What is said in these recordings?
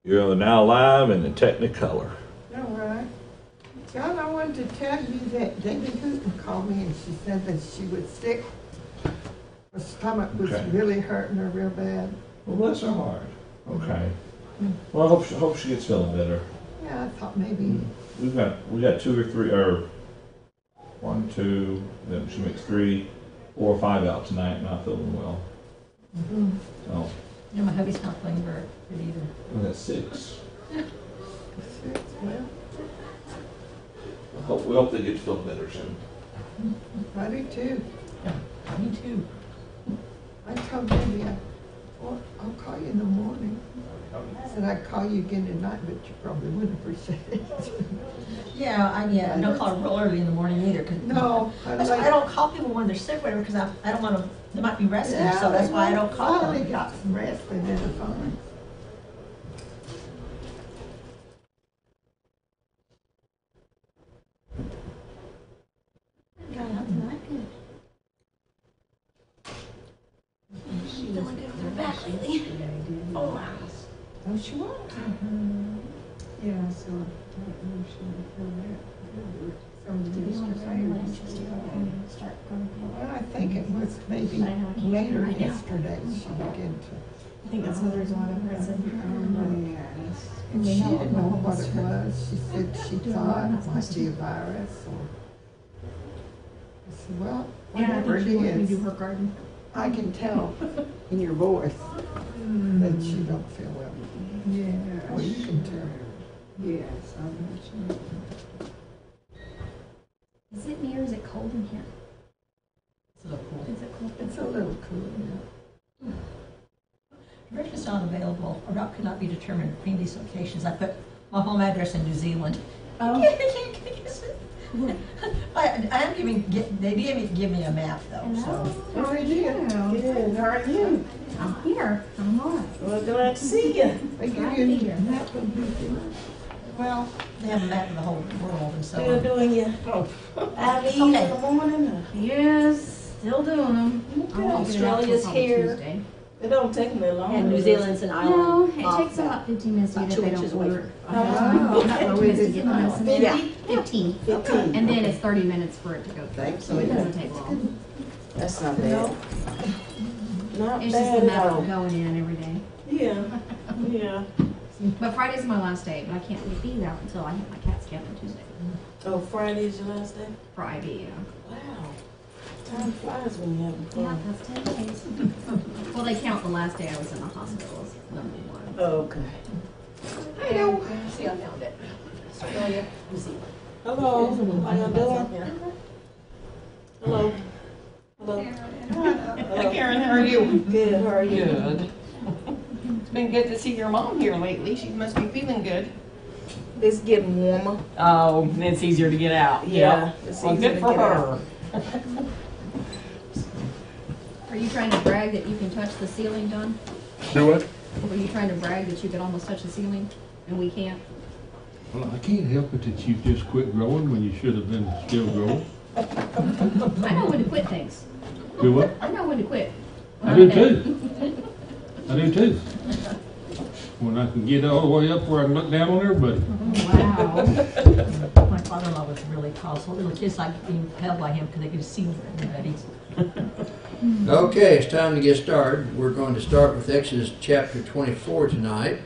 You're now live in the Technicolor. All right. John, I wanted to tell you that Debbie Hooten called me and she said that she was sick. Her stomach was Okay. really hurting her real bad. Well, bless her heart. Okay. Well, I hope she gets feeling better. Yeah, I thought maybe. We got 2 or 3 or 1, 2. Then she makes 3, 4 or 5 out tonight. Not feeling well. Oh, Yeah, my hubby's not feeling very good either. we got 6. Well, We hope they get to feel better soon. I do too. Yeah, me too. I told Debbie, I'll call you in the morning. I said I'd call you again tonight, but you probably wouldn't appreciate it. Yeah, I don't call real early in the morning either. Cause No, I don't call people when they're sick, whatever, because I don't want to. They might be resting, so that's why I don't call Finally them. got some rest and then it's fine. She's feeling good with her back lately. Oh wow. Oh, she was? Yeah, so I don't know if she would feel that. Well, I think it was maybe later yesterday she began to. I think that's another reason why the person. Yes. And she didn't know what it was. She said she thought it might be a virus or. I said, well, whatever it is, do her garden. I can tell in your voice that you don't feel well. Yeah. Well, you can tell. Yes, I'm not sure. Is it me or is it cold in here? It's a little cool. Is it cold? It's a little cool, yeah. Breakfast not available or not could not be determined between these locations. I put my home address in New Zealand. Oh. I am giving. They did give me a map though. So. How are you? Good, how are you? I'm here. I'm all right. Well, glad to see you. They give Glad you to be here. a map of New Zealand? Well, they have a map of the whole world and so Still on. doing your Oh, IVs Okay. in the morning? Yes, still doing them. Australia's here. It don't take me long. And New Zealand's an No, island. it takes about 15 minutes to About get 2 if they inches don't away order. from- About 20 minutes to get the medicine. Yeah. 15. 15. And then it's 30 minutes for it to go through. Thank So it you. doesn't take long. That's not bad. Not It's just bad a at matter all. of going in every day. Yeah, yeah. But Friday's my last day, but I can't leave these out until I hit my CAT scan on Tuesday. Oh, Friday's your last day? Friday, yeah. Wow. Time flies when you're having Yeah, fun. that's 10 days. Well, they count the last day I was in the hospital as number one. Okay. I know. See, I found it. Australia, New Zealand. Hello, how y'all doing? Hello. Hello. Hi Karen, how are you? Good, how are you? Good. It's been good to see your mom here lately. She must be feeling good. It's getting warmer. Oh, it's easier to get out. Yeah, Yep. it's Well, easier good to for get her. Are you trying to brag that you can touch the ceiling, Don? Do what? Were you trying to brag that you could almost touch the ceiling and we can't? Well, I can't help it that you just quit growing when you should have been still growing. I know when to quit things. Do what? I know when to quit. I do too. I do too. When I can get all the way up where I can look down on everybody. Wow. My father-in-law was really tall, so little kids like being held by him because they could see everybody. Okay, it's time to get started. We're going to start with Exodus chapter 24 tonight.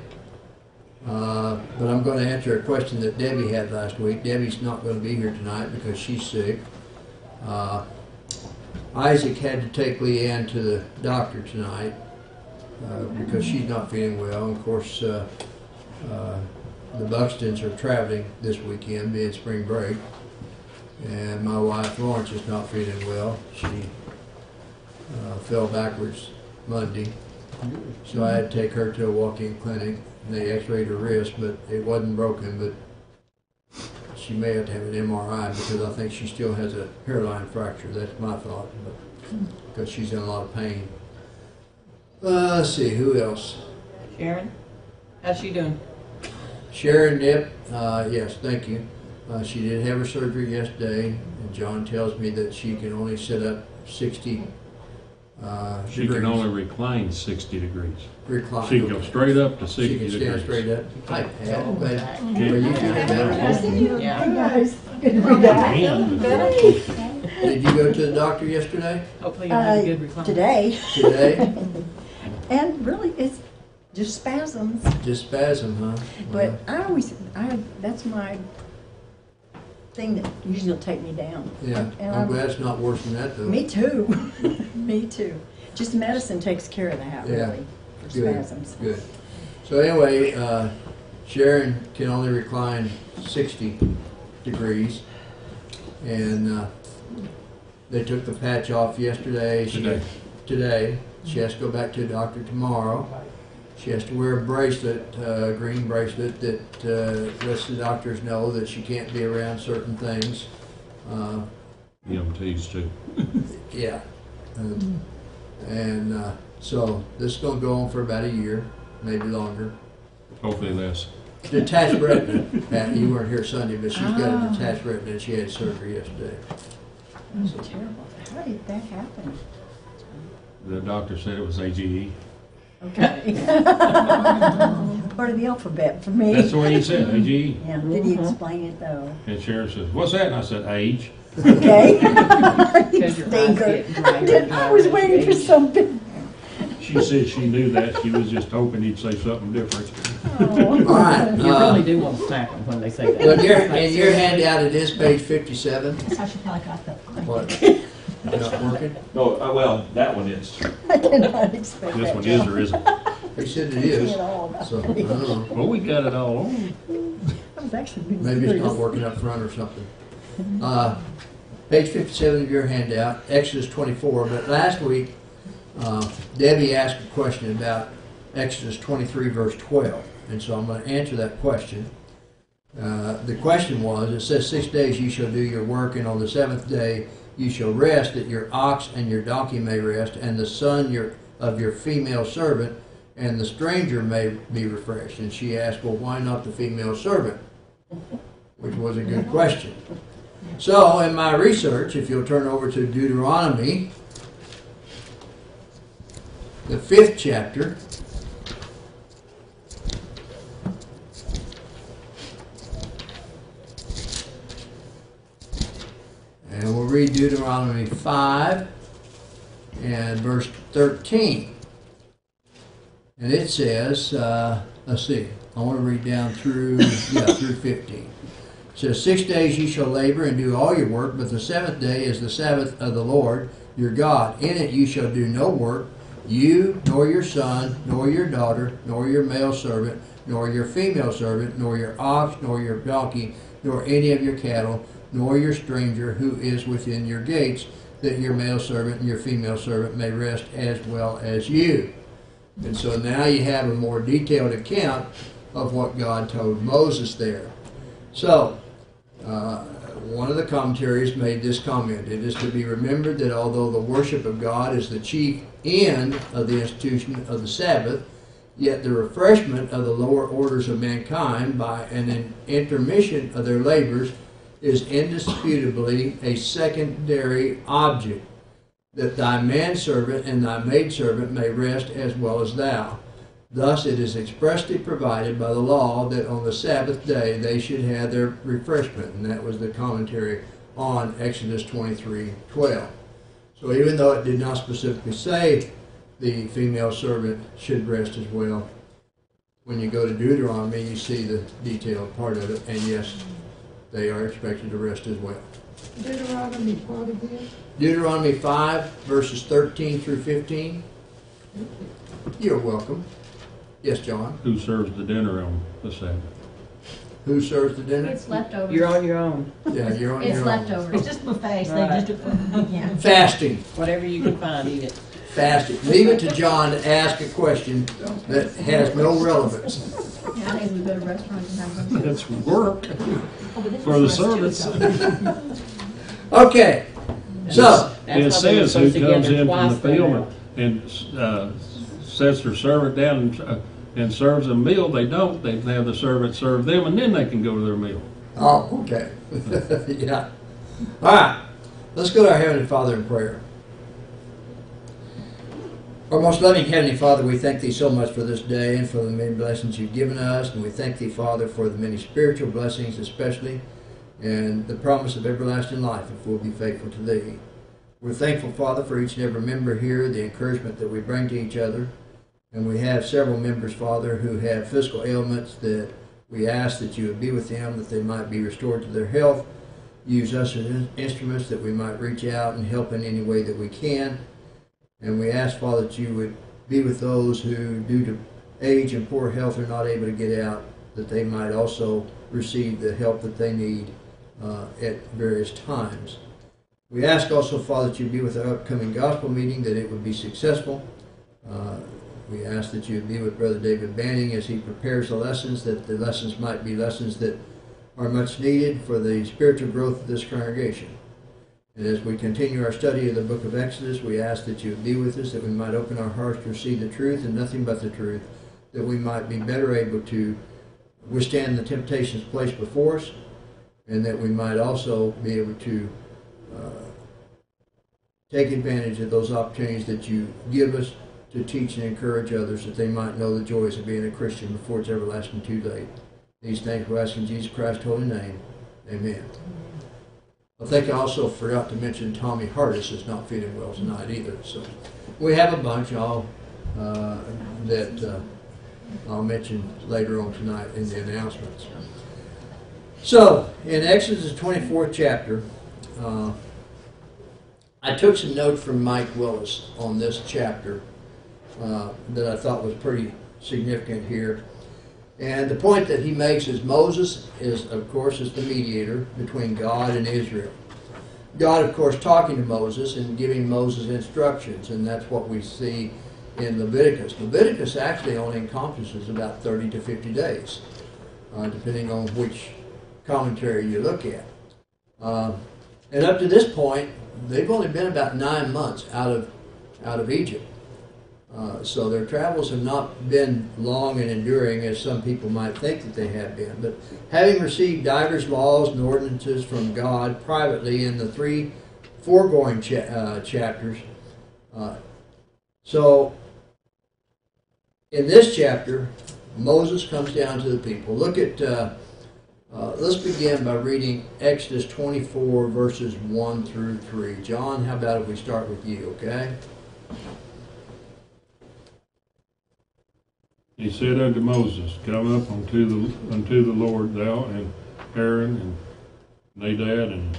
But I'm going to answer a question that Debbie had last week. Debbie's not going to be here tonight because she's sick. Isaac had to take Leanne to the doctor tonight because she's not feeling well. And of course, the Buxtons are traveling this weekend, being spring break. And my wife Florence is not feeling well. She fell backwards Monday, so I had to take her to a walk-in clinic. And they x-rayed her wrist, but it wasn't broken, but she may have to have an MRI because I think she still has a hairline fracture. That's my thought, but because she's in a lot of pain. Let's see, who else? Sharon, how's she doing? Sharon Nip, yes, thank you. She did have her surgery yesterday, and John tells me that she can only sit up 60 She can degrees. only recline 60 degrees. Recline. She can go straight up to 60 She can stand degrees. straight up. I have, but Yeah. you can have Yeah. Guys, And Did you go to the doctor yesterday? Hopefully you'll have a good recline. today, Today? and really, it's just spasms. Just spasm, huh? But that's my thing that usually will take me down. Yeah, And I'm glad it's not worse than that though. Me too. Me too. Just medicine takes care of that, Yeah. really, for Good. spasms. Good. So anyway, Sharon can only recline 60 degrees. And they took the patch off yesterday. Today. She has to go back to the doctor tomorrow. She has to wear a bracelet, a green bracelet that lets the doctors know that she can't be around certain things. EMTs too. Yeah. And so this is going to go on for about a year, maybe longer. Hopefully less. Detached retina. Pat, you weren't here Sunday, but she's got a detached retina and she had surgery yesterday. That's terrible. How did that happen? The doctor said it was AGE. Okay. Part of the alphabet for me. That's the way he said, AGE. Yeah, did he explain it though? And Sharon says, what's that? And I said, age. Okay. Because your eyes Stinker. get drier and I was drier waiting as for you age. something. She said she knew that. She was just hoping he'd say something different. All right. You really do want to smack them when they say that. Well, in your handout, it is page 57. That's how she probably got that. What? Not working? No, well, that one is. I did not expect This that. one is or isn't. He said it I is. can't all about So, I it. don't know. Well, we got it all on. I was actually being Maybe it's not serious. working up front or something. Page 57 of your handout, Exodus 24. But last week, Debbie asked a question about Exodus 23, verse 12. And so I'm going to answer that question. The question was, it says, 6 days you shall do your work, and on the seventh day you shall rest, that your ox and your donkey may rest, and the son of your female servant and the stranger may be refreshed. And she asked, well, why not the female servant? Which was a good question. So, in my research, if you'll turn over to Deuteronomy, the 5th chapter, and we'll read Deuteronomy 5 and verse 13. And it says, let's see, I want to read down through 15. It says, 6 days ye shall labor and do all your work, but the seventh day is the Sabbath of the Lord your God. In it you shall do no work, you, nor your son, nor your daughter, nor your male servant, nor your female servant, nor your ox, nor your donkey, nor any of your cattle, nor your stranger who is within your gates, that your male servant and your female servant may rest as well as you. And so now you have a more detailed account of what God told Moses there. So, one of the commentaries made this comment. It is to be remembered that although the worship of God is the chief end of the institution of the Sabbath, yet the refreshment of the lower orders of mankind by an intermission of their labors is indisputably a secondary object, that thy manservant and thy maidservant may rest as well as thou. Thus it is expressly provided by the law that on the Sabbath day they should have their refreshment. And that was the commentary on Exodus 23:12. So even though it did not specifically say the female servant should rest as well, when you go to Deuteronomy you see the detailed part of it, and yes, they are expected to rest as well. Deuteronomy, what again? Deuteronomy 5, verses 13 through 15. You're welcome. Yes, John. Who serves the dinner on the Sabbath? Who serves the dinner? It's leftovers. You're on your own. Yeah, you're on It's your own. leftovers. It's just buffets, they Right. just do it for the weekend. Fasting. Whatever you can find, eat it. Fasting. Leave it to John to ask a question that has no relevance. Nowadays we go to restaurants and have them. That's work for the servants. Okay. So, That's It why they were says who supposed to comes give in them from the twice that field amount. and sets their servant down and serves them a meal. They don't. They have the servant serve them, and then they can go to their meal. oh, okay. Yeah. All right. Let's go to our Heavenly Father in prayer. Our most loving Heavenly Father, we thank Thee so much for this day and for the many blessings You've given us. And we thank Thee, Father, for the many spiritual blessings especially, and the promise of everlasting life if we'll be faithful to Thee. We're thankful, Father, for each and every member here, the encouragement that we bring to each other. And we have several members, Father, who have physical ailments that we ask that You would be with them, that they might be restored to their health. Use us as instruments that we might reach out and help in any way that we can. And we ask, Father, that You would be with those who, due to age and poor health, are not able to get out, that they might also receive the help that they need at various times. We ask also, Father, that You be with our upcoming gospel meeting, that it would be successful. We ask that You would be with Brother David Banning as he prepares the lessons, that the lessons might be lessons that are much needed for the spiritual growth of this congregation. And as we continue our study of the book of Exodus, we ask that You would be with us, that we might open our hearts to receive the truth and nothing but the truth, that we might be better able to withstand the temptations placed before us, and that we might also be able to take advantage of those opportunities that You give us to teach and encourage others, that they might know the joys of being a Christian before it's everlasting too late. These things we ask in Jesus Christ's holy name. Amen. I think I also forgot to mention Tommy Hardis is not feeling well tonight either. So we have a bunch that I'll mention later on tonight in the announcements. So in Exodus 24th chapter, I took some notes from Mike Willis on this chapter that I thought was pretty significant here. And the point that he makes is Moses is, of course, is the mediator between God and Israel. God, of course, talking to Moses and giving Moses instructions, and that's what we see in Leviticus. Leviticus actually only encompasses about 30 to 50 days, depending on which commentary you look at. And up to this point, they've only been about 9 months out of Egypt. So their travels have not been long and enduring as some people might think that they have been. But having received divers laws and ordinances from God privately in the 3 foregoing chapters, so in this chapter, Moses comes down to the people. Look at, let's begin by reading Exodus 24 verses 1 through 3. John, how about if we start with you, okay? He said unto Moses, Come up unto the Lord, thou and Aaron and Nadab and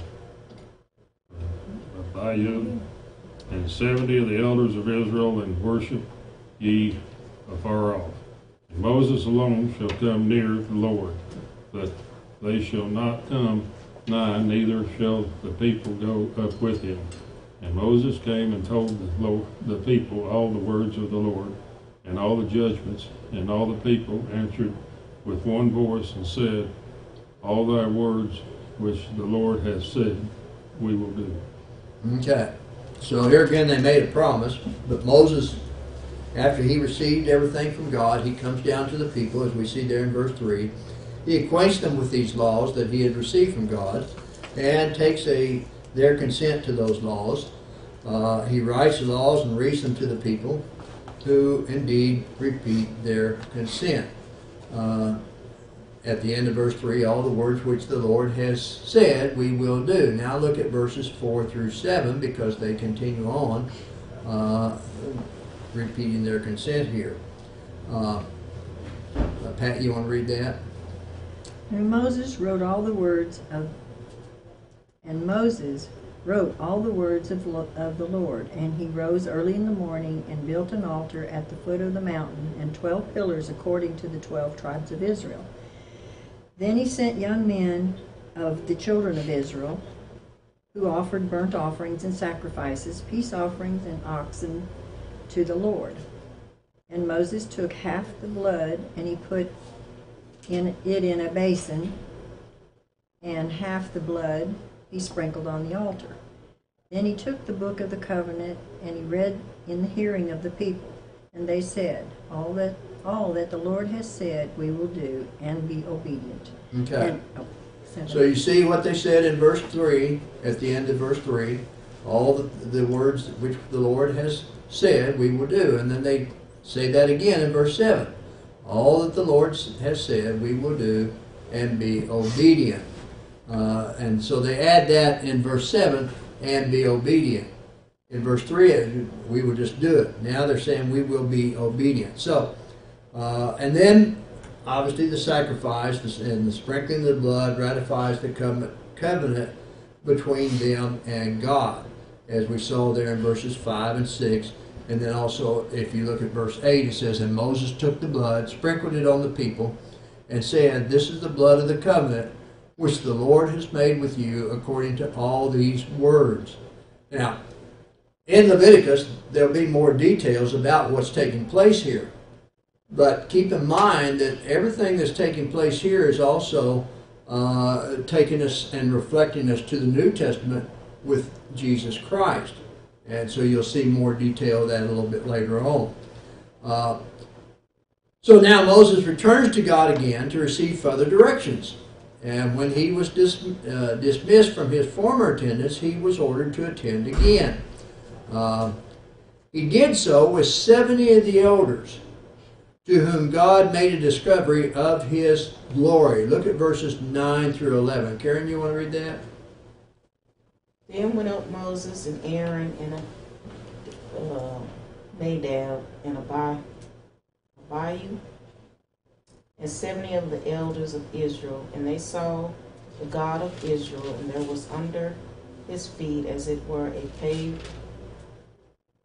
Abihu and 70 of the elders of Israel, and worship ye afar off. And Moses alone shall come near the Lord, but they shall not come nigh, neither shall the people go up with him. And Moses came and told the people all the words of the Lord, and all the judgments, and all the people answered with one voice and said, All thy words which the Lord hath said, we will do. Okay. So here again they made a promise, but Moses, after he received everything from God, he comes down to the people, as we see there in verse 3. He acquaints them with these laws that he had received from God, and takes their consent to those laws. He writes the laws and reads them to the people, who indeed repeat their consent. At the end of verse 3, all the words which the Lord has said we will do. Now look at verses 4 through 7, because they continue on repeating their consent here. Pat, you want to read that? And Moses wrote all the words of the Lord, and he rose early in the morning and built an altar at the foot of the mountain, and 12 pillars according to the 12 tribes of Israel. Then he sent young men of the children of Israel, who offered burnt offerings and sacrifices, peace offerings and oxen to the Lord. And Moses took half the blood, and he put it in a basin, and half the blood he sprinkled on the altar. Then he took the book of the covenant, and he read in the hearing of the people. And they said, All that the Lord has said we will do, and be obedient. Okay. So you see what they said in verse 3, at the end of verse 3, all the words which the Lord has said we will do. And then they say that again in verse 7. All that the Lord has said we will do and be obedient. And so they add that in verse 7, and be obedient. In verse 3, we will just do it. Now they're saying we will be obedient. So, and then obviously the sacrifice and the sprinkling of the blood ratifies the covenant between them and God, as we saw there in verses 5 and 6. And then also, if you look at verse 8, it says, and Moses took the blood, sprinkled it on the people, and said, this is the blood of the covenant which the Lord has made with you according to all these words. Now, in Leviticus, there'll be more details about what's taking place here. But keep in mind that everything that's taking place here is also taking us and reflecting us to the New Testament with Jesus Christ. And so you'll see more detail of that a little bit later on. So now Moses returns to God again to receive further directions. And when he was dismissed from his former attendance, he was ordered to attend again. He did so with 70 of the elders, to whom God made a discovery of his glory. Look at verses 9 through 11. Karen, you want to read that? Then went up Moses and Aaron and Nadab and Abihu and 70 of the elders of Israel, and they saw the God of Israel, and there was under his feet as it were a paved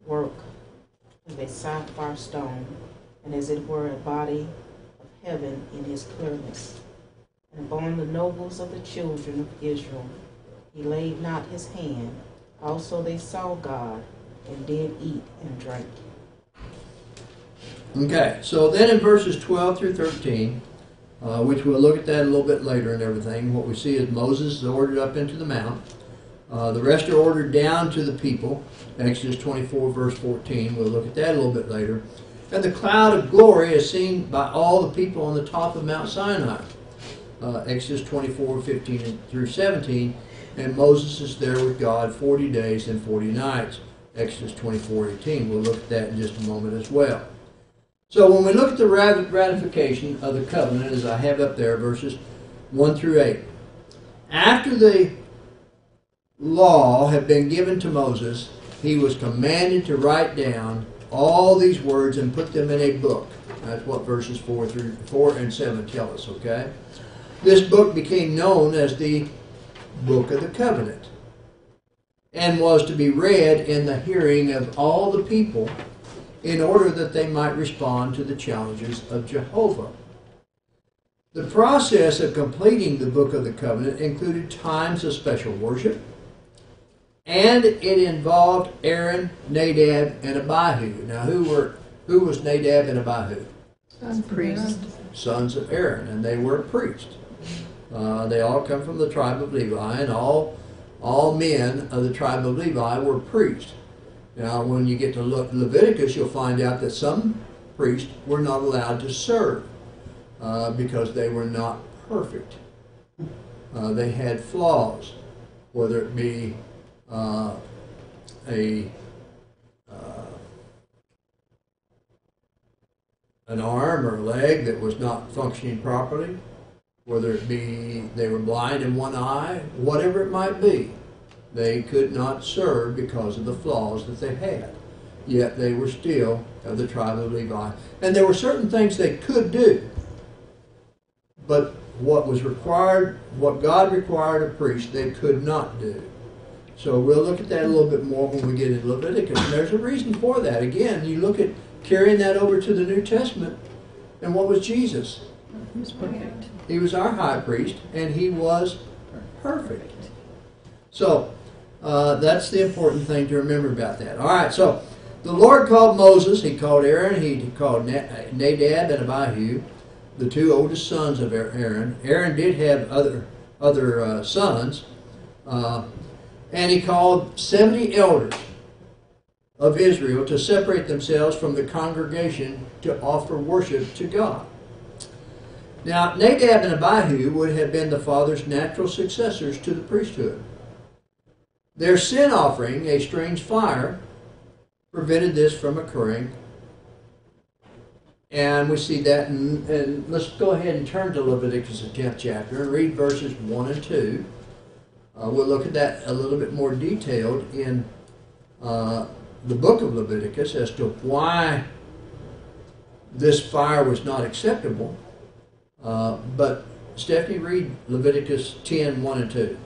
work of a sapphire stone, and as it were a body of heaven in his clearness. And upon the nobles of the children of Israel he laid not his hand. Also they saw God, and did eat and drink. Okay, so then in verses 12 through 13, which we'll look at that a little bit later and everything, what we see is Moses is ordered up into the mount. The rest are ordered down to the people. Exodus 24, verse 14. We'll look at that a little bit later. And the cloud of glory is seen by all the people on the top of Mount Sinai. Exodus 24, 15 through 17. And Moses is there with God 40 days and 40 nights. Exodus 24, 18. We'll look at that in just a moment as well. So when we look at the ratification of the covenant, as I have up there, verses 1 through 8. After the law had been given to Moses, he was commanded to write down all these words and put them in a book. That's what verses 4 and 7 tell us, okay? This book became known as the Book of the Covenant, and was to be read in the hearing of all the people, in order that they might respond to the challenges of Jehovah. The process of completing the Book of the Covenant included times of special worship, and it involved Aaron, Nadab, and Abihu. Now, who was Nadab and Abihu? Priest. Sons of Aaron, and they were priests. They all come from the tribe of Levi, and all men of the tribe of Levi were priests. Now, when you get to Leviticus, you'll find out that some priests were not allowed to serve because they were not perfect. They had flaws, whether it be an arm or a leg that was not functioning properly, whether it be they were blind in one eye, whatever it might be. They could not serve because of the flaws that they had. Yet they were still of the tribe of Levi. And there were certain things they could do. But what was required, what God required of priests, they could not do. So we'll look at that a little bit more when we get into Leviticus. And there's a reason for that. Again, you look at carrying that over to the New Testament. And what was Jesus? He was perfect. He was our high priest, and he was perfect. So, that's the important thing to remember about that. All right, so the Lord called Moses, he called Aaron, he called Nadab and Abihu, the two oldest sons of Aaron. Aaron did have other sons, and he called 70 elders of Israel to separate themselves from the congregation to offer worship to God. Now, Nadab and Abihu would have been the father's natural successors to the priesthood. Their sin offering, a strange fire, prevented this from occurring. And we see that, and let's go ahead and turn to Leviticus, the 10th chapter, and read verses 1 and 2. We'll look at that a little bit more detailed in the book of Leviticus as to why this fire was not acceptable. But Stephanie, read Leviticus 10, 1 and 2.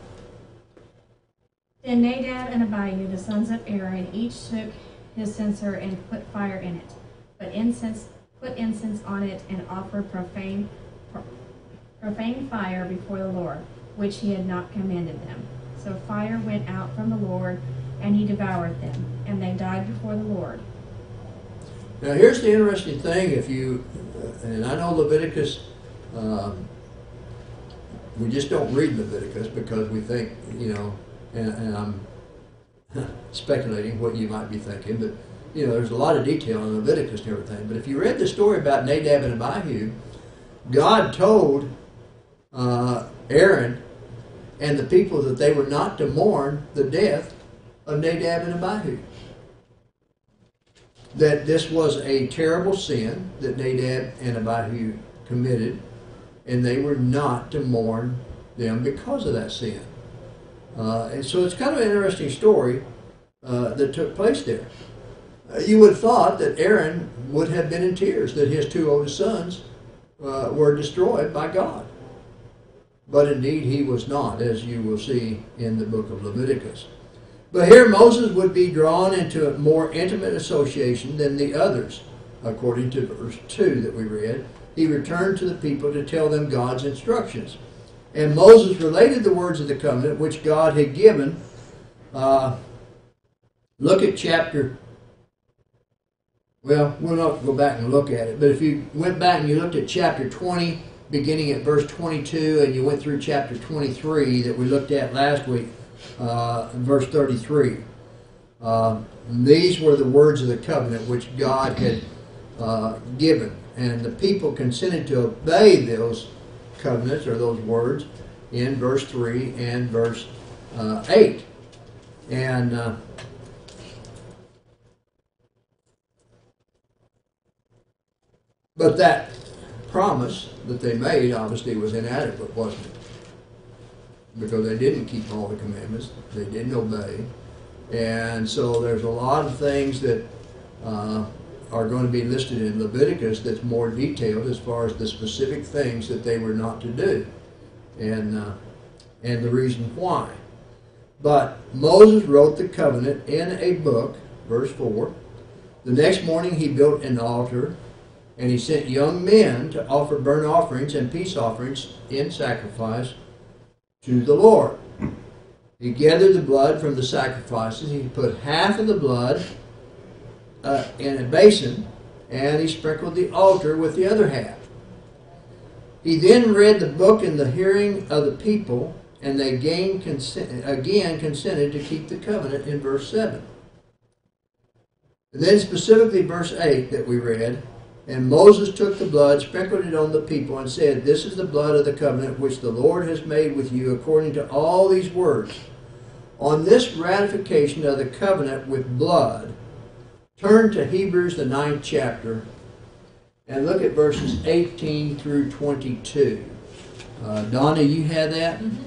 Then Nadab and Abihu, the sons of Aaron, each took his censer and put fire in it, put incense on it, and offered profane fire before the Lord, which he had not commanded them. So fire went out from the Lord, and he devoured them, and they died before the Lord. Now here's the interesting thing, and I know Leviticus, we just don't read Leviticus because we think, and I'm speculating what you might be thinking, but there's a lot of detail in Leviticus and everything. But if you read the story about Nadab and Abihu, God told Aaron and the people that they were not to mourn the death of Nadab and Abihu. That this was a terrible sin that Nadab and Abihu committed, and they were not to mourn them because of that sin. And so it's kind of an interesting story that took place there. You would have thought that Aaron would have been in tears that his two oldest sons were destroyed by God. But indeed he was not, as you will see in the book of Leviticus. But here Moses would be drawn into a more intimate association than the others. According to verse 2 that we read, he returned to the people to tell them God's instructions. And Moses related the words of the covenant which God had given. Look at chapter... Well, we'll not go back and look at it. But if you went back and you looked at chapter 20, beginning at verse 22, and you went through chapter 23 that we looked at last week, verse 33. These were the words of the covenant which God had given. And the people consented to obey those covenants, or those words, in verse 3 and verse 8. And but that promise that they made obviously was inadequate, wasn't it? Because they didn't keep all the commandments, they didn't obey. And so there's a lot of things that are going to be listed in Leviticus that's more detailed as far as the specific things that they were not to do, and the reason why. But Moses wrote the covenant in a book, verse 4. The next morning he built an altar, and he sent young men to offer burnt offerings and peace offerings in sacrifice to the Lord. He gathered the blood from the sacrifices. He put half of the blood in a basin, and he sprinkled the altar with the other half. He then read the book in the hearing of the people, and they again consented to keep the covenant in verse 7. And then specifically verse 8 that we read, and Moses took the blood, sprinkled it on the people, and said, This is the blood of the covenant which the Lord has made with you according to all these words. On this ratification of the covenant with blood, turn to Hebrews, the 9th chapter, and look at verses 18 through 22. Donna, you had that? Mm-hmm.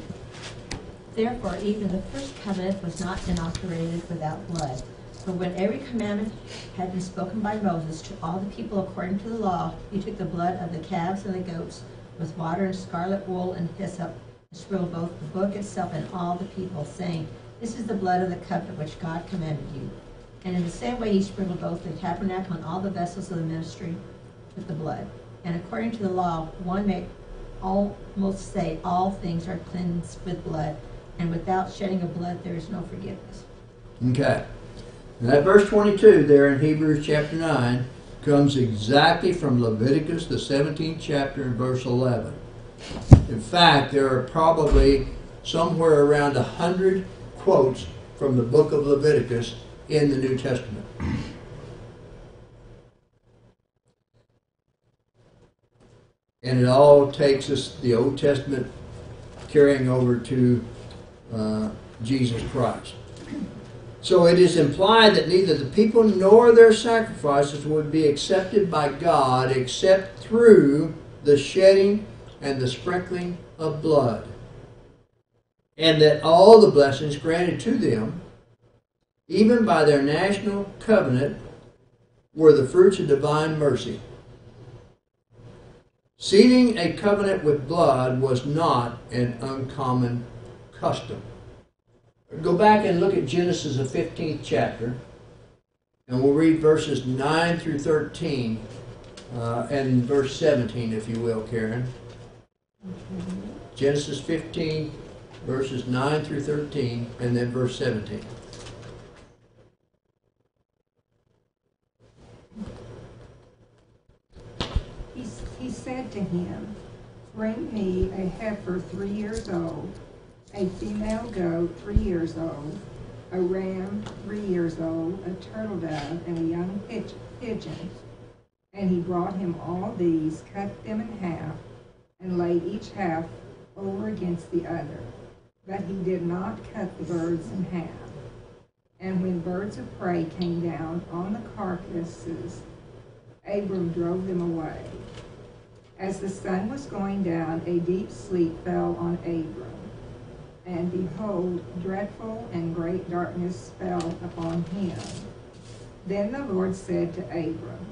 Therefore, even the first covenant was not inaugurated without blood. But when every commandment had been spoken by Moses to all the people according to the law, he took the blood of the calves and the goats with water and scarlet wool and hyssop, and sprinkled both the book itself and all the people, saying, This is the blood of the covenant which God commanded you. And in the same way he sprinkled both the tabernacle and all the vessels of the ministry with the blood. And according to the law, one may almost say all things are cleansed with blood, and without shedding of blood there is no forgiveness. Okay. And that verse 22 there in Hebrews chapter 9 comes exactly from Leviticus, the 17th chapter, and verse 11. In fact, there are probably somewhere around 100 quotes from the book of Leviticus in the New Testament. And it all takes us, the Old Testament, carrying over to Jesus Christ. So it is implied that neither the people nor their sacrifices would be accepted by God except through the shedding and the sprinkling of blood, and that all the blessings granted to them, even by their national covenant, were the fruits of divine mercy. Sealing a covenant with blood was not an uncommon custom. Go back and look at Genesis, the 15th chapter, and we'll read verses 9 through 13, and verse 17, if you will, Karen. Genesis 15, verses 9 through 13, and then verse 17. He said to him, "Bring me a heifer 3 years old, a female goat 3 years old, a ram 3 years old, a turtle dove, and a young pigeon." And he brought him all these, cut them in half, and laid each half over against the other. But he did not cut the birds in half. And when birds of prey came down on the carcasses, Abram drove them away. As the sun was going down, a deep sleep fell on Abram. And behold, dreadful and great darkness fell upon him. Then the Lord said to Abram,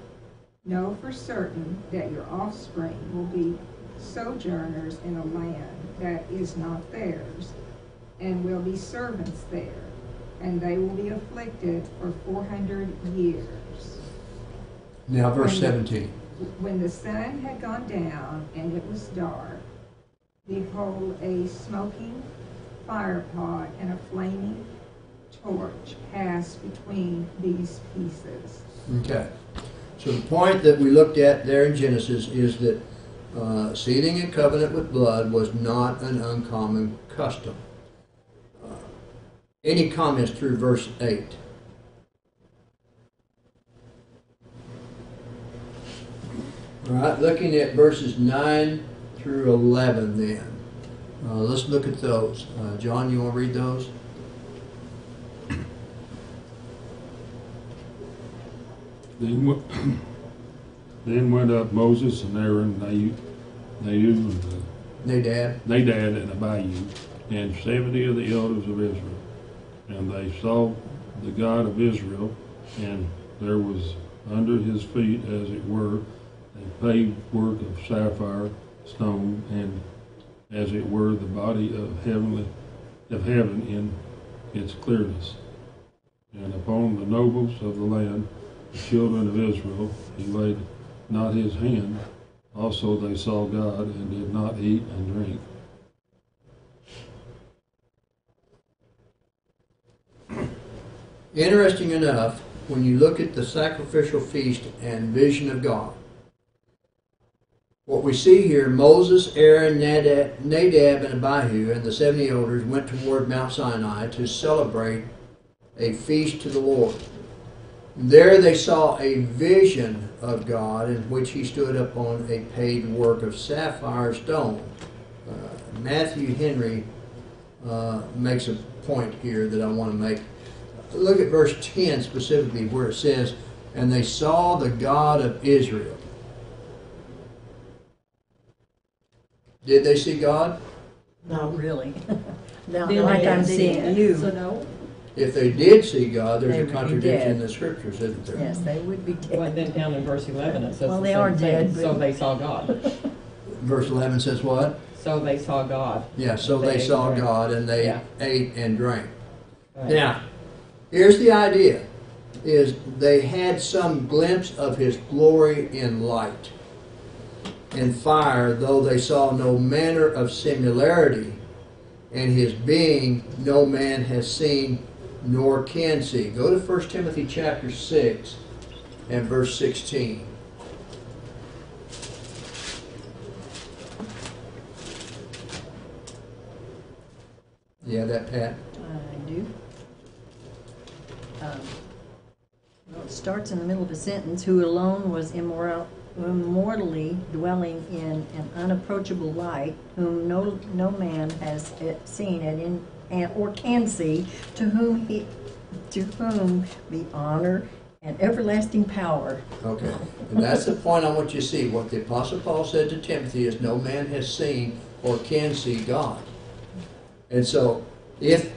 "Know for certain that your offspring will be sojourners in a land that is not theirs, and will be servants there, and they will be afflicted for 400 years. Now verse 17. When the sun had gone down and it was dark, behold, a smoking firepot and a flaming torch passed between these pieces. Okay. So the point that we looked at there in Genesis is that sealing a covenant with blood was not an uncommon custom. Any comments through verse 8? All right, looking at verses 9 through 11 then. Let's look at those. John, you want to read those? Then went up Moses and Aaron, Nadab and Abihu, and 70 of the elders of Israel. And they saw the God of Israel, and there was under his feet, as it were, a paved work of sapphire stone, and as it were the body of heaven in its clearness. And upon the nobles of the land, the children of Israel, he laid not his hand. Also they saw God, and did not eat and drink. Interesting enough, when you look at the sacrificial feast and vision of God, what we see here, Moses, Aaron, Nadab, and Abihu, and the 70 elders went toward Mount Sinai to celebrate a feast to the Lord. There they saw a vision of God in which he stood upon a paved work of sapphire stone. Matthew Henry makes a point here that I want to make. Look at verse 10 specifically, where it says, "And they saw the God of Israel." Did they see God? Not really. Not Then like they I'm did. seeing you. So no, If they did see God, there's They a would be contradiction dead. in the scriptures, isn't there? Yes, they would be Well, dead. then down in verse 11 it says Well, the they same are thing. dead, but- So they saw God. Verse 11 says what? So they saw God. Yeah, so they ate saw and drank. God and they Yeah. ate and drank. Right. Now, here's the idea, is they had some glimpse of his glory in light and fire, though they saw no manner of similarity in his being, no man has seen nor can see. Go to 1 Timothy chapter 6 and verse 16. Yeah, that Pat? I do. Well, it starts in the middle of a sentence. Who alone was immortally dwelling in an unapproachable light, whom no man has seen or can see, to whom to whom be honor and everlasting power. Okay, and that's the point I want you to see. What the Apostle Paul said to Timothy is, no man has seen or can see God. And so, if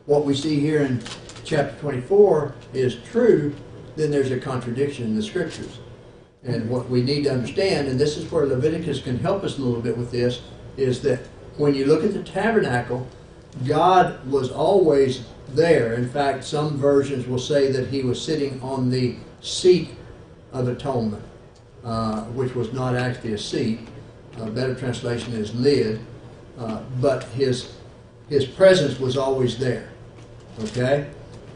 what we see here in chapter 24 is true, then there's a contradiction in the Scriptures. And what we need to understand, and this is where Leviticus can help us a little bit with this, is that when you look at the tabernacle, God was always there. In fact, some versions will say that he was sitting on the seat of atonement, which was not actually a seat. A better translation is lid. But his presence was always there. Okay?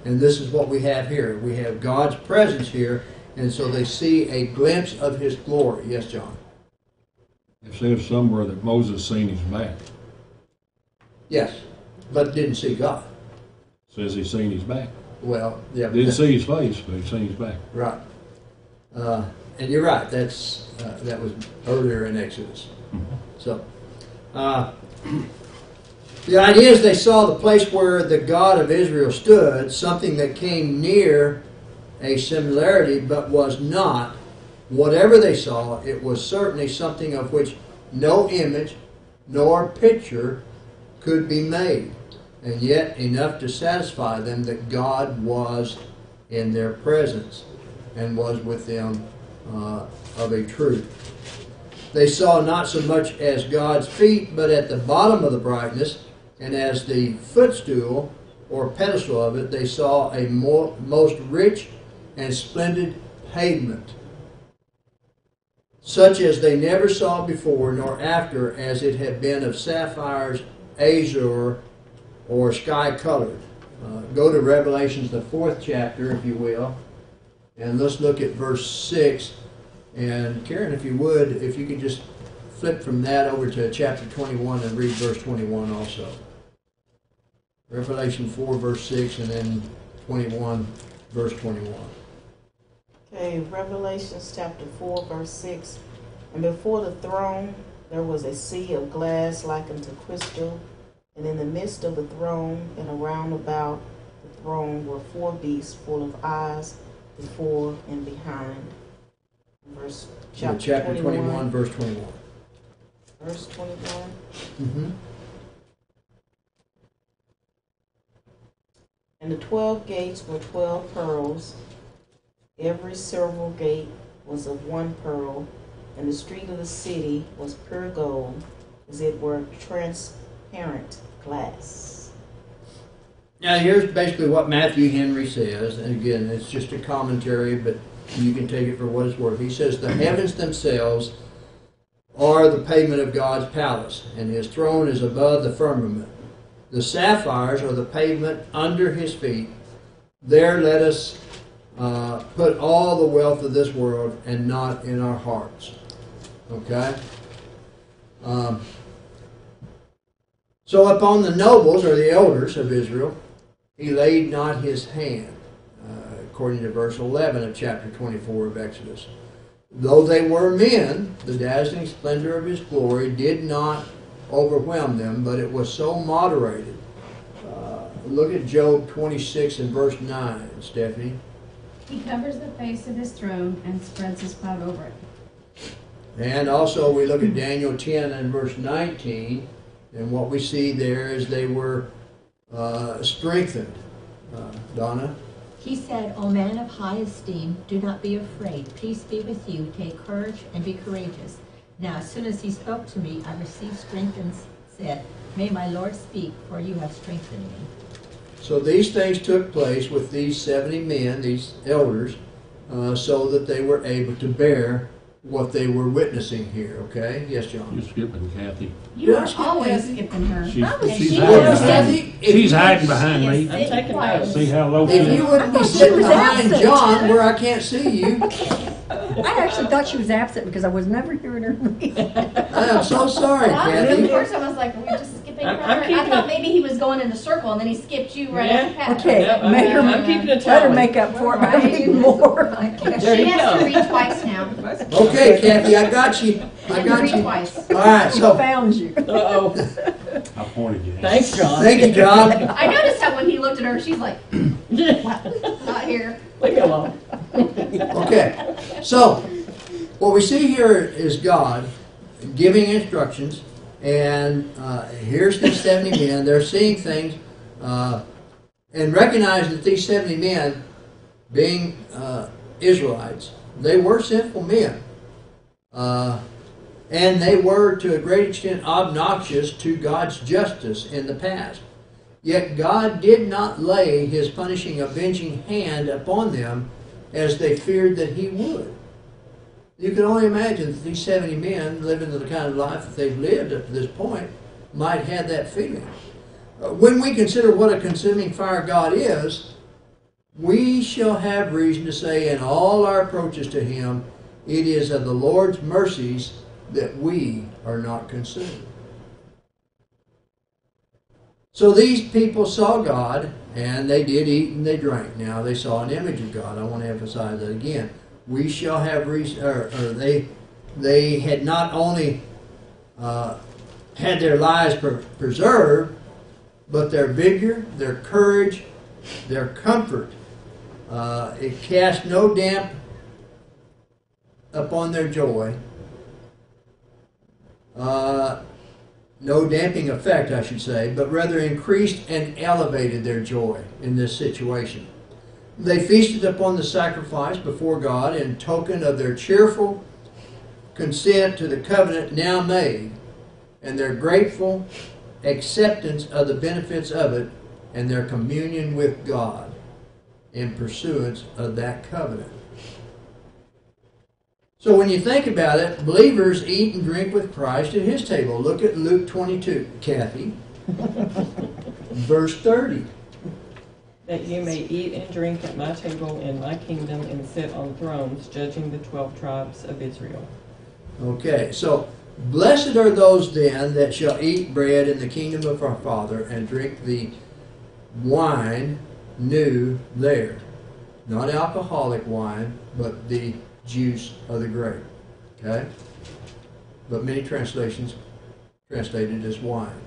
And this is what we have here. We have God's presence here, and so they see a glimpse of his glory. Yes, John? It says somewhere that Moses seen his back. Yes, but didn't see God. Says he seen his back. Well, yeah. Didn't see his face, but he seen his back. Right. And you're right. That was earlier in Exodus. So, the idea is they saw the place where the God of Israel stood, something that came near a similarity, but was not. Whatever they saw, it was certainly something of which no image nor picture could be made, and yet enough to satisfy them that God was in their presence and was with them of a truth. They saw not so much as God's feet, but at the bottom of the brightness, and as the footstool or pedestal of it, they saw a most rich and splendid pavement, such as they never saw before nor after, as it had been of sapphires, azure, or sky-colored. Go to Revelations, the 4th chapter, if you will, and let's look at verse 6. And Karen, if you would, if you could just flip from that over to chapter 21 and read verse 21 also. Revelation 4, verse 6, and then 21, verse 21. Okay, Revelations chapter 4, verse 6. And before the throne there was a sea of glass like unto crystal, and in the midst of the throne and around about the throne were 4 beasts full of eyes before and behind. Verse chapter 21, verse 21. Verse 21. Mm-hmm. And the 12 gates were 12 pearls. Every silver gate was of 1 pearl, and the street of the city was pure gold, as it were transparent glass. Now here's basically what Matthew Henry says, and again, it's just a commentary, but you can take it for what it's worth. He says, the heavens themselves are the pavement of God's palace, and his throne is above the firmament. The sapphires are the pavement under his feet. There let us put all the wealth of this world and not in our hearts. Okay? So upon the nobles, or the elders of Israel, he laid not his hand, according to verse 11 of chapter 24 of Exodus. Though they were men, the dazzling splendor of his glory did not overwhelm them, but it was so moderated. Look at Job 26 and verse 9, Stephanie. He covers the face of his throne and spreads his cloud over it. And also we look at Daniel 10 and verse 19, and what we see there is they were strengthened. Donna? He said, O man of high esteem, do not be afraid. Peace be with you. Take courage and be courageous. Now, as soon as he spoke to me, I received strength and said, May my Lord speak, for you have strengthened me. So these things took place with these 70 men, these elders, so that they were able to bear what they were witnessing here. Okay? Yes, John? You're skipping, Kathy. You are always skipping her. She's she hiding was. behind, she's hiding behind me. I'm taking notes. See how low she If you is? wouldn't be sitting behind John where I can't see you, I actually thought she was absent because I was never hearing her read. I'm so sorry, At Kathy. first I was like, we're just skipping her. I'm keeping I thought it- maybe he was going in the circle and then he skipped you right Yeah. after Pat. Okay, Yep, make her, I'm keeping it let her tally. make up for it by reading more. There She you has to go. read twice now. Okay, Kathy, I got you. I got Read you. twice. All right, So so found you. Uh-oh. I pointed you. Thanks, John. thank you, John. I noticed that when he looked at her, she's like, not here. Leave me alone. Okay, so what we see here is God giving instructions, and here's these 70 men. They're seeing things and recognize that these 70 men, being Israelites, they were sinful men. And they were, to a great extent, obnoxious to God's justice in the past. Yet God did not lay His punishing, avenging hand upon them as they feared that He would. You can only imagine that these 70 men, living the kind of life that they've lived up to this point, might have that feeling. When we consider what a consuming fire God is, we shall have reason to say in all our approaches to Him, it is of the Lord's mercies that we are not consumed. So these people saw God, and they did eat and they drank. Now they saw an image of God. I want to emphasize that again. We shall have reason, they had not only had their lives preserved, but their vigor, their courage, their comfort. It cast no damp upon their joy. No damping effect, I should say, but rather increased and elevated their joy in this situation. They feasted upon the sacrifice before God in token of their cheerful consent to the covenant now made, and their grateful acceptance of the benefits of it, and their communion with God in pursuance of that covenant. So when you think about it, believers eat and drink with Christ at His table. Look at Luke 22, Kathy, verse 30. That you may eat and drink at my table in my kingdom and sit on thrones, judging the 12 tribes of Israel. Okay, so blessed are those then that shall eat bread in the kingdom of our Father and drink the wine new there. Not alcoholic wine, but the juice of the grape. Okay? But many translations translate it as wine.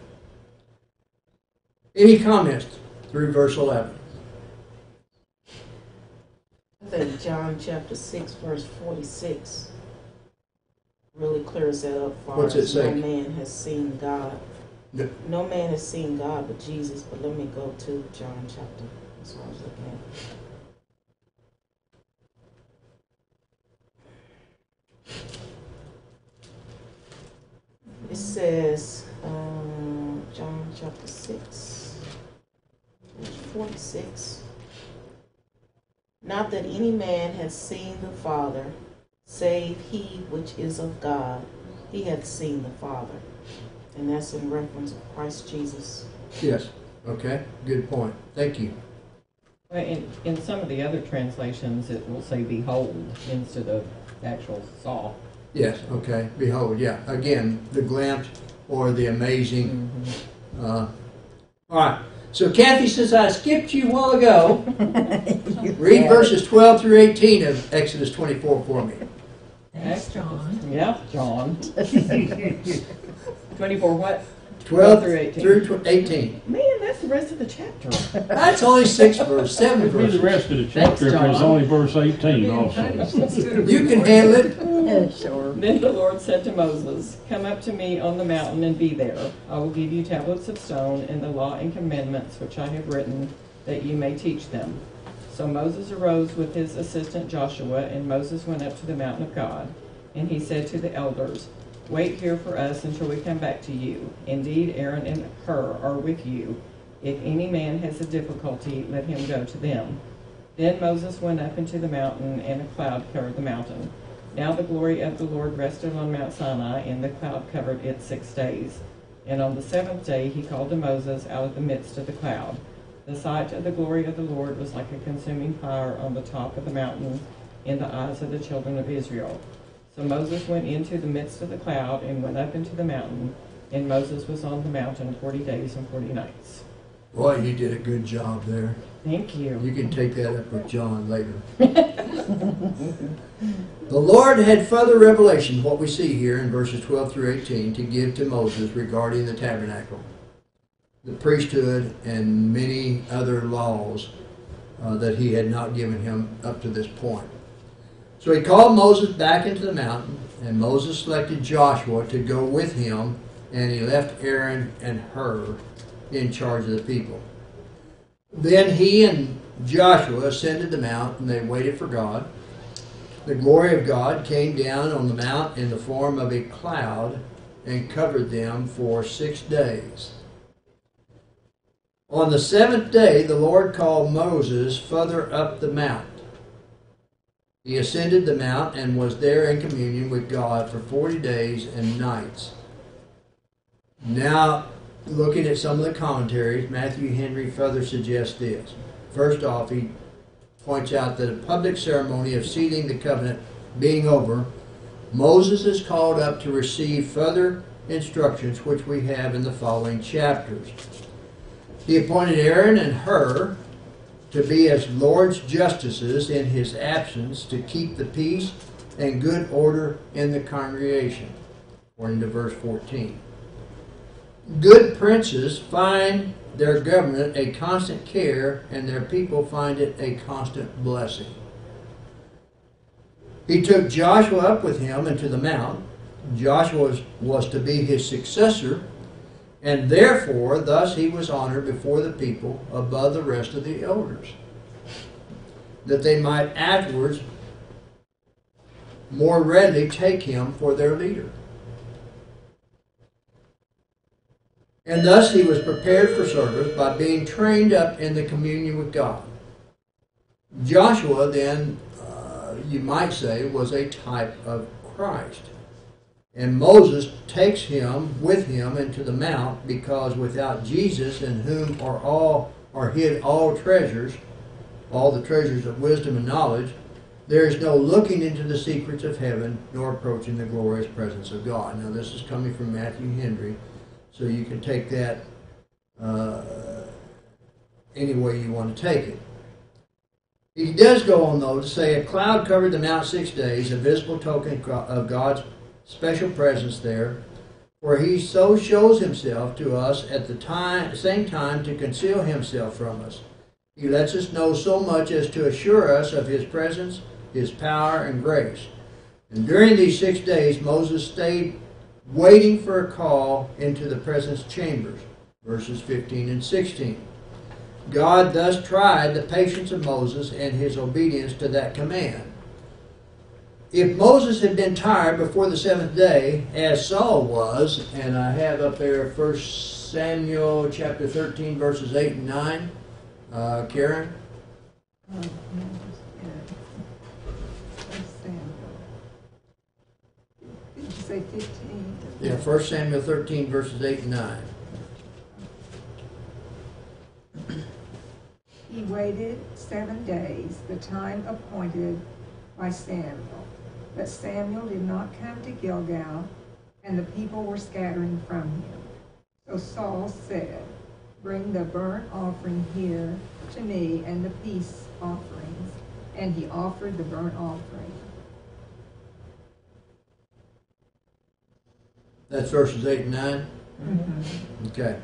Any comments through verse 11? I think John chapter 6, verse 46 really clears that up for What's us. it say? No man has seen God. No. No man has seen God but Jesus. But let me go to John chapter. That's what I was looking at. It says, John chapter 6, verse 46. Not that any man has seen the Father, save he which is of God. He hath seen the Father. And that's in reference to Christ Jesus. Yes. Okay. Good point. Thank you. Well, in some of the other translations, it will say behold instead of actual saw. Yes. Okay. Behold. Yeah. Again, the glimpse or the amazing. All right. So Kathy says, I skipped you a while ago. Read verses 12 through 18 of Exodus 24 for me. Thanks, John. Yeah, John. 24 what? 12 through 18. Through 18. Man, that's the rest of the chapter. That's only 6 verses, 7 Read the verses. rest of the chapter, if John. it's only verse 18 also. You can handle it. Sure. Then the Lord said to Moses, Come up to me on the mountain and be there. I will give you tablets of stone and the law and commandments which I have written, that you may teach them. So Moses arose with his assistant Joshua, and Moses went up to the mountain of God. And he said to the elders, Wait here for us until we come back to you. Indeed, Aaron and Hur are with you. If any man has a difficulty, let him go to them. Then Moses went up into the mountain, and a cloud covered the mountain. Now the glory of the Lord rested on Mount Sinai, and the cloud covered it 6 days. And on the 7th day he called to Moses out of the midst of the cloud. The sight of the glory of the Lord was like a consuming fire on the top of the mountain in the eyes of the children of Israel. So Moses went into the midst of the cloud and went up into the mountain, and Moses was on the mountain 40 days and 40 nights. Boy, you did a good job there. Thank you. You can take that up with John later. The Lord had further revelation, what we see here in verses 12 through 18, to give to Moses regarding the tabernacle. the priesthood and many other laws that he had not given him up to this point. So he called Moses back into the mountain, and Moses selected Joshua to go with him, and he left Aaron and Hur in charge of the people. Then he and Joshua ascended the mount, and they waited for God. The glory of God came down on the mount in the form of a cloud and covered them for 6 days. On the 7th day, the Lord called Moses further up the mount. He ascended the mount and was there in communion with God for 40 days and nights. Now, looking at some of the commentaries, Matthew Henry further suggests this. First off, he points out that a public ceremony of sealing the covenant being over, Moses is called up to receive further instructions, which we have in the following chapters. He appointed Aaron and Hur to be as Lord's justices in his absence to keep the peace and good order in the congregation, according to verse 14. Good princes find their government a constant care, and their people find it a constant blessing. He took Joshua up with him into the mount. Joshua was to be his successor, and therefore, thus he was honored before the people above the rest of the elders, that they might afterwards more readily take him for their leader. And thus he was prepared for service by being trained up in the communion with God. Joshua then, you might say, was a type of Christ. And Moses takes him with him into the mount, because without Jesus, in whom are hid all treasures, all the treasures of wisdom and knowledge, there is no looking into the secrets of heaven, nor approaching the glorious presence of God. Now this is coming from Matthew Henry, so you can take that any way you want to take it. He does go on, though, to say, a cloud covered the mount 6 days, a visible token of God's special presence there, for he so shows himself to us at the same time to conceal himself from us. He lets us know so much as to assure us of his presence, his power, and grace. And during these 6 days, Moses stayed waiting for a call into the presence chambers, verses 15 and 16. God thus tried the patience of Moses and his obedience to that command. If Moses had been tired before the 7th day, as Saul was, and I have up there 1 Samuel chapter 13, verses 8 and 9, Karen? Did you say 15? Yeah, 1 Samuel 13, verses 8 and 9. He waited 7 days, the time appointed by Samuel. But Samuel did not come to Gilgal, and the people were scattering from him. So Saul said, "Bring the burnt offering here to me, and the peace offerings." And he offered the burnt offering. That's verses 8 and 9? Mm-hmm. Okay.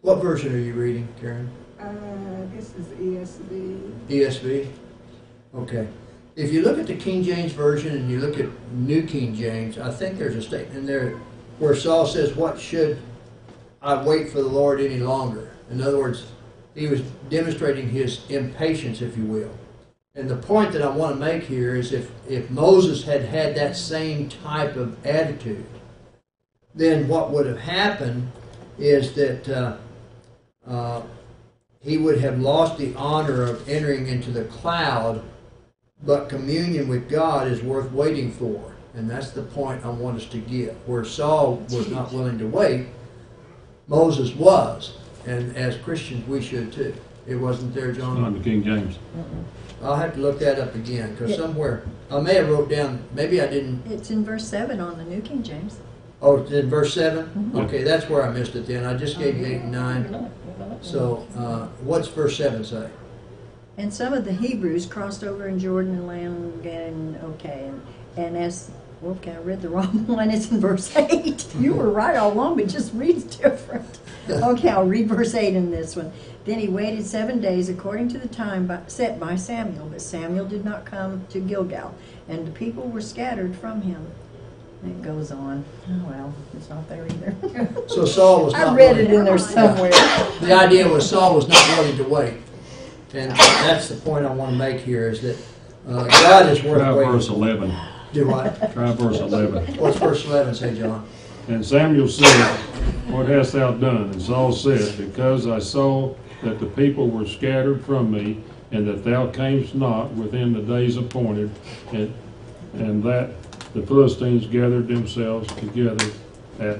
What version are you reading, Karen? This is ESV. ESV? Okay. If you look at the King James Version and you look at New King James, I think there's a statement in there where Saul says, "What should I wait for the Lord any longer?" In other words, he was demonstrating his impatience, if you will. And the point that I want to make here is if Moses had had that same type of attitude, then what would have happened is that he would have lost the honor of entering into the cloud, but communion with God is worth waiting for. And that's the point I want us to get. Where Saul was not willing to wait, Moses was. And as Christians, we should too. It wasn't there, John? Not in the King James. I'll have to look that up again, because somewhere, I may have wrote down, maybe I didn't. It's in verse 7 on the New King James. Oh, it's in verse 7? Mm-hmm. Okay, that's where I missed it then. I just gave you 8 and 9. So, what's verse 7 say? And some of the Hebrews crossed over in Jordan and land, and as Well, okay, I read the wrong one. It's in verse 8. You were right all along, but it just reads different. Okay, I'll read verse 8 in this one. Then he waited 7 days according to the time set by Samuel, but Samuel did not come to Gilgal, and the people were scattered from him. And it goes on. Oh, well, it's not there either. So Saul was not I read willing. it in there somewhere. The idea was Saul was not willing to wait. And that's the point I want to make here is that God is worth Try verse waiting. 11. Do what? Try verse 11. What's verse 11 say, John? And Samuel said, What hast thou done? And Saul said, Because I saw that the people were scattered from me, and that thou camest not within the days appointed, and that the Philistines gathered themselves together at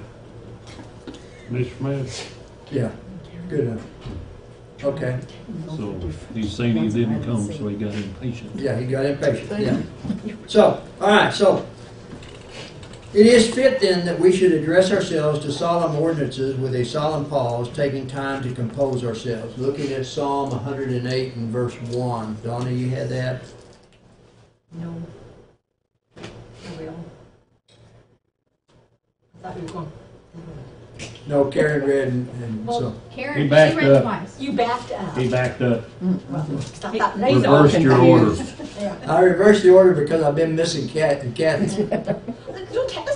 Michmash. Yeah, good enough. Okay. So he's saying he didn't come, so he got impatient. Yeah, he got impatient. Yeah. So, all right. So, it is fit then that we should address ourselves to solemn ordinances with a solemn pause, taking time to compose ourselves. Looking at Psalm 108 and verse 1. Donna, you had that? No. I will. I thought you were going. No, Karen read and Well, so. Karen, He she backed read up. twice. You backed up. He backed up. Well, stop that. He's all Reversed your order. confused. I reversed the order because I've been missing Kathy. Let's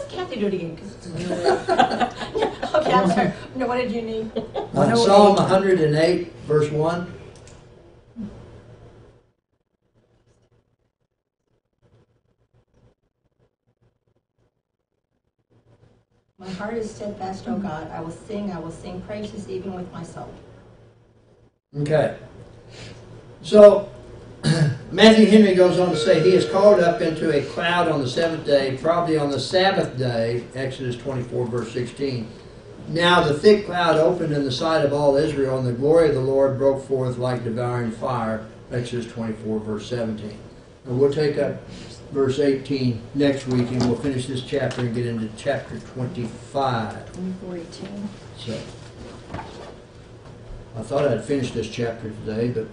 Kathy do it again. Okay, I'm sorry. No, what did you need? Psalm 108, verse 1. My heart is steadfast, O God. I will sing praises even with my soul. Okay. So, Matthew Henry goes on to say, he is called up into a cloud on the seventh day, probably on the Sabbath day, Exodus 24, verse 16. Now the thick cloud opened in the sight of all Israel, and the glory of the Lord broke forth like devouring fire, Exodus 24, verse 17. And we'll take up verse 18 next week, and we'll finish this chapter and get into chapter 25. 24:18. So, I thought I'd finish this chapter today, but